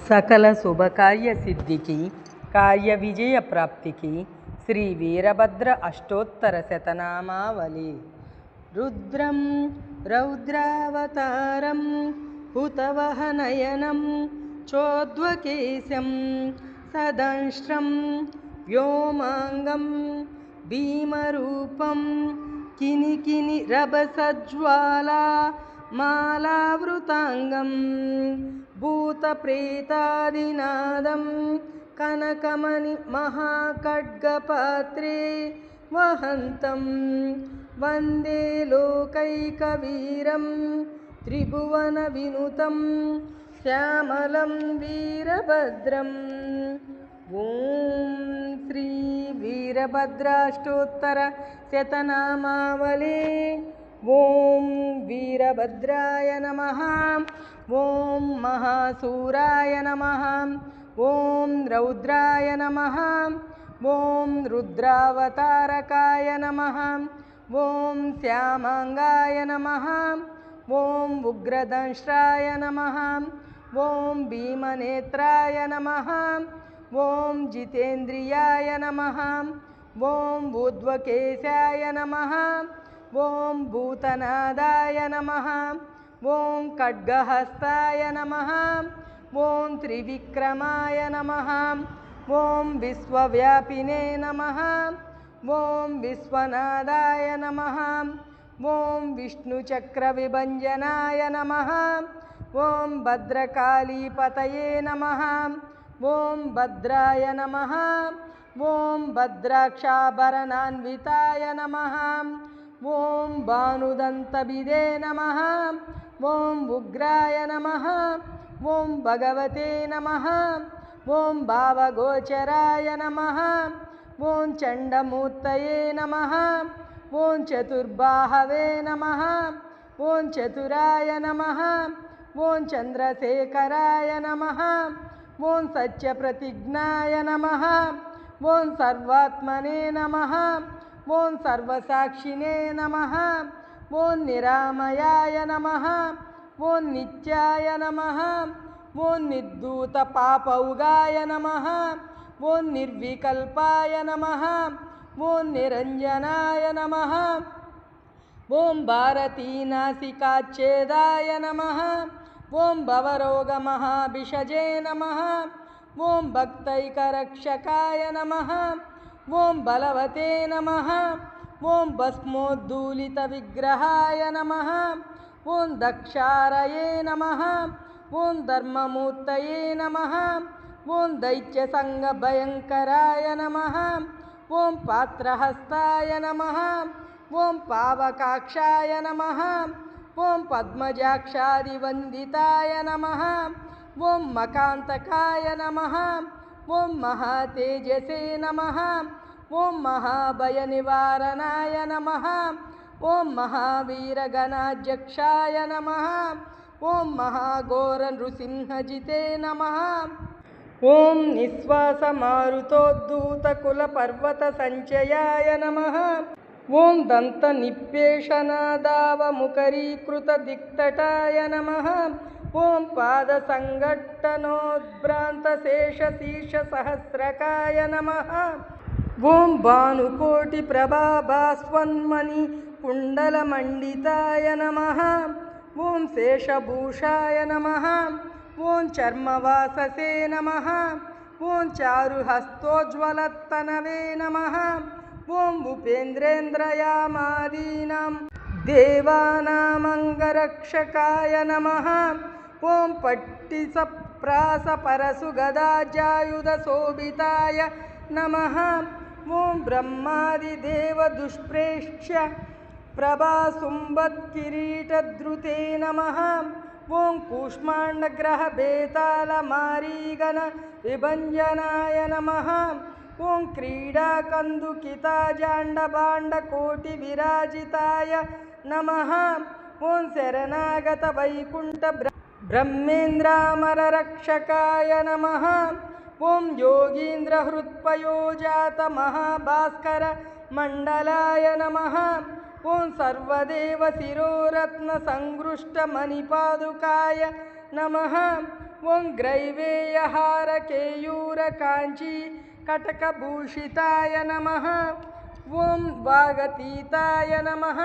సకల శుభకార్య సిద్ధికి కార్య విజయ ప్రాప్తికి శ్రీ వీరభద్ర అష్టోత్తర శతనామావళి. రుద్రం రౌద్రావతారం హుతవహనయనం చోద్వకేశం సదంశ్రం వ్యోమాంగం భీమరూపం కినికిని రభసజ్వాలా మాలావృతాంగం భూతప్రేతాదినాదం కనకమణి మహాఖడ్గపాత్రే వహంతం వందే లోకైకవీరం త్రిభువన వినుతం శ్యామలం వీరభద్రం. ఓం శ్రీ వీరభద్రాష్టోత్తర శతనామావళి. ఓం వీరభద్రాయ నమః. ఓం మహాసూరాయ నమః. ఓం రౌద్రాయ నమః. ఓం రుద్రావతారకాయ నమః. ఓం శ్యామాంగాయ నమః. ఓం ఉగ్రదంష్ట్రాయ నమః. ఓం భీమనేత్రాయ నమః. ఓం జితేంద్రియాయ నమః. ఓం ఊర్ధ్వకేశాయ నమః. ఓం భూతనాదాయ నమః. ఓం ఖడ్గహస్తాయ నమః. ఓం త్రివిక్రమాయ నమః. ఓం విశ్వవ్యాపినే నమః. ఓం విశ్వనాదాయ నమః. ఓం విష్ణుచక్రవిభంజనాయ నమః. ఓం భద్రకాళీపతయే నమః. ఓం భద్రాయ నమః. ఓం భద్రాక్షాభరణాన్వితాయ నమః. ఓం భానుదంతభిదే నమః. ఓం ఉగ్రాయ నమః. ఓం భగవతే నమః. ఓం భావగోచరాయ నమః. ఓం చండమూర్తయే నమః. ఓం చతుర్బాహవే నమః. ఓం చతురాయ నమః. ఓం చంద్రశేఖరాయ నమః. ఓం సత్యప్రతిజ్ఞాయ నమః. ఓం సర్వాత్మనే నమః. ఓం సర్వసాక్షినే నమః. ఓం నిరామయాయ నమః. ఓం నిత్యాయ నమః. ఓం నిర్ధూత పాపౌగాయ నమః. ఓం నిర్వికల్పాయ నమః. ఓం నిరంజనాయ నమః. ఓం భారతీనాసికాచ్ఛేదాయ నమః. ఓం భవరోగమహాభిషజే నమః. ఓం భక్తైకరక్షకాయ నమః. ఓం బలవతే నమః. ఓం భస్మోద్దూలిత విగ్రహాయ నమః. ఓం దక్షారయే నమః. ఓం ధర్మమూర్తయే నమః. ఓం దైత్యసంగ భయంకరాయ నమః. ఓం పాత్రహస్తాయ నమః. ఓం పావకాక్షాయ నమః. ఓం పద్మజాక్షాదివందితాయ నమః. ఓం మకాంతకాయ నమః. ఓం మహాతేజసే నమః. ఓం మహాభయ నివారణాయ నమః. ఓం మహావీరగణాధ్యక్షాయ నమః. ఓం మహాఘోర నృసింహజితే నమః. ఓం నిశ్వాస మారుతోద్ధూత కుల పర్వత సంచయాయ నమః. ఓం దంత నిప్పేషనాదావ ముఖరీకృత దిక్తటాయ నమః. ఓం పాద సంఘట్టనోద్భ్రాంత శేష శీర్ష సహస్రకాయ నమః. ఓం భానుకోటి ప్రభాభాస్వన్మణి కుండల మండితాయ నమః. ఓం శేషభూషాయ నమః. ఓం చర్మవాససే నమః. ఓం చారుహస్తోజ్వలత్తనవే నమః. ఓం ఉపేంద్రేంద్రయామాదీనాం దేవానామంగరక్షకాయ నమః. ఓం పట్టిసప్రాస పరసు గదాజాయుధ శోభితాయ నమః. ఓం బ్రహ్మాదిదేవ దుష్ప్రేక్ష్య ప్రభాసుంభత్కిరీటధృతే నమః. ఓం కూష్మాండగ్రహ బేతాళ మారీగణ విభంజనాయ నమః. ఓం క్రీడాకందుకితాజాండభాండకోటి విరాజితాయ నమః. ఓం శరణాగత వైకుంఠ బ్రహ్మేంద్రామరరక్షకాయ నమః. ఓం యోగీంద్ర హృత్పయోజాత మహాభాస్కర మండలాయ నమః. ఓం సర్వదేవ శిరోరత్న సంగృష్ట మణిపాదుకాయ నమః. ఓం గ్రైవేయహార కేయూర కాంచీ కటకభూషితాయ నమః. ఓం వాగతీతాయ నమః.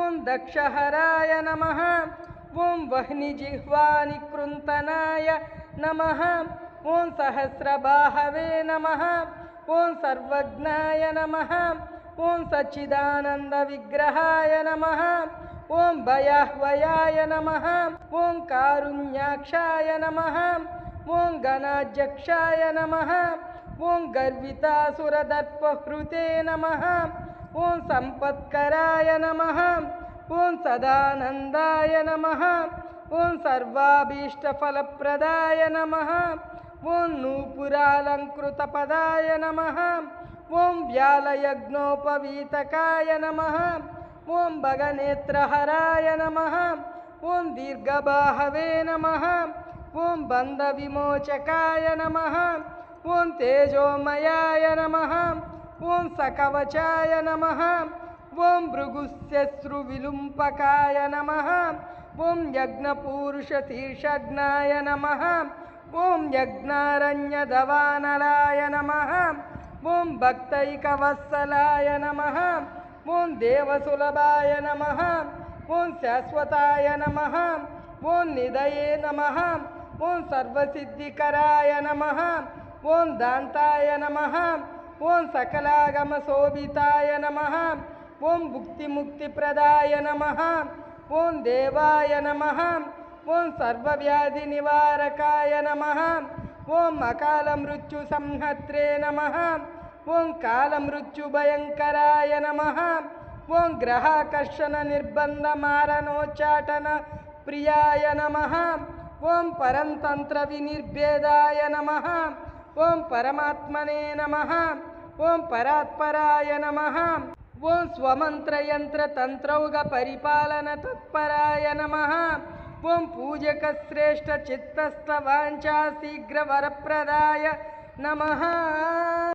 ఓం దక్షహరాయ నమః. ఓం వహ్నిజిహ్వానికృంతనాయ నమః. ఓం సహస్రబాహవే నమః. ఓం సర్వజ్ఞాయ నమః. ఓం సచ్చిదానంద విగ్రహాయ నమః. ఓం భయాహ్వయాయ నమః. ఓం కారుణ్యాక్షాయ నమః. ఓం గణాధ్యక్షాయ నమః. ఓం గర్వితాసురదర్పహృతే నమః. ఓం సంపత్కరాయ నమః. ఓం సదానందాయ నమః. ఓం సర్వాభీష్టఫలప్రదాయ నమః. ఓం నూపురాలంకృతపదాయ నమః. ఓం వ్యాలయజ్ఞోపవీతకాయ నమః. ఓం భగనేత్రహరాయ నమః. ఓం దీర్ఘబాహవే నమః. ఓం బంధవిమోచకాయ నమః. ఓం తేజోమయాయ నమః. ఓం సకవచాయ నమః. ఓం భృగుశ్యశ్రువిలుంపకాయ నమః. ఓం యజ్ఞపూరుషశీర్షజ్ఞాయ నమః. ఓం యజ్ఞారణ్యదవానలాయ నమః. ఓం భక్తైకవత్సలాయ నమః. ఓం దేవసులభాయ నమః. ఓం శాశ్వతాయ నమః. ఓం నిదయే నమః. ఓం సర్వసిద్ధికరాయ నమః. ఓం దాంతాయ నమః. ఓం సకలాగమశోభితాయ నమః. ఓం భుక్తిముక్తిప్రదాయ నమః. ఓం దేవాయ నమః. ఓం సర్వవ్యాధినివారకాయ నమః. ఓం అకాలమృత్యుసంహత్రే నమః. ఓం కాలమృత్యుభయంకరాయ నమః. ఓం గ్రహాకర్షణ నిర్బంధ మారణోచ్చాటన ప్రియాయ నమః. ఓం పరంతంత్ర వినిర్భేదాయ నమః. ఓం పరమాత్మనే నమః. ఓం పరాత్పరాయ నమః. ఓం స్వమంత్రయంత్ర తంత్రౌఘ పరిపాలన తత్పరాయ నమః. ఓం పూజక శ్రేష్ఠ చిత్తస్థ వాంఛా శీఘ్ర వరప్రదాయ నమః.